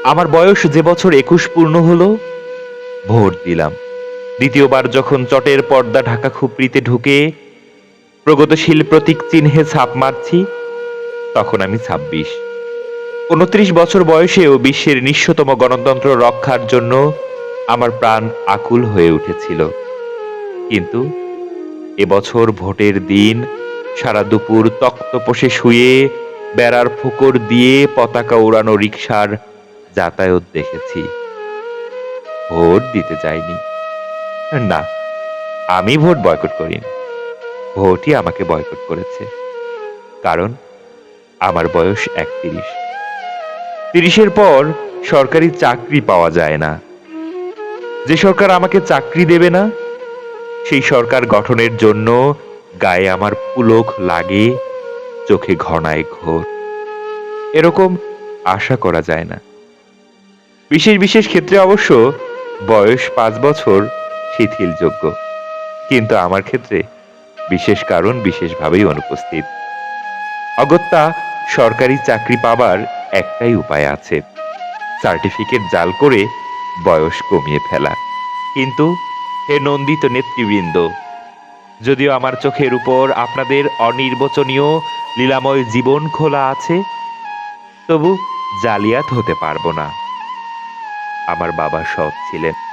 আমার বয়স যে বছর ২১ পূর্ণ হলো, ভোট দিলাম। দ্বিতীয়বার যখন চটের পর্দা ঢাকা খুপড়িতে ঢুকে প্রগতিশীল প্রতীক চিহ্নে ছাপ মারছি, তখন আমি ২৬। ২৯ বছর বয়সেও বিশ্বের নিঃস্বতম গণতন্ত্র রক্ষার জন্য আমার প্রাণ আকুল হয়ে উঠেছিল। কিন্তু এবছর ভোটের দিন সারা দুপুর তক্তপোষে শুয়ে বেড়ার ফোকর দিয়ে পতাকা ওড়ানো রিকশার যাতায়াত দেখেছি। ভোট দিতে যাইনি। না, আমি ভোট বয়কট করিনি। ভোটই আমাকে বয়কট করেছে। কারণ আমার বয়স ৩১। ৩০-এর পর সরকারি চাকরি পাওয়া যায় না। যে সরকার আমাকে চাকরি দেবে না, সেই সরকার গঠনের জন্য গায়ে আমার পুলক লাগে, চোখে ঘনায় ঘোর। এরকম আশা করা যায় না। বিশেষ বিশেষ ক্ষেত্রে অবশ্য বয়স ৫ বছর শিথিলযোগ্য। কিন্তু আমার ক্ষেত্রে বিশেষ কারণ বিশেষভাবেই অনুপস্থিত। অগত্যা সরকারি চাকরি পাবার একটাই উপায় আছে, সার্টিফিকেট জাল করে বয়স কমিয়ে ফেলা। কিন্তু হে নন্দিত নেতৃবৃন্দ, যদিও আমার চোখের উপর আপনাদের অনির্বচনীয় লীলাময় জীবন খোলা আছে, তবু জালিয়াত হতে পারবো না। আমার বাবা সৎ ছিলেন।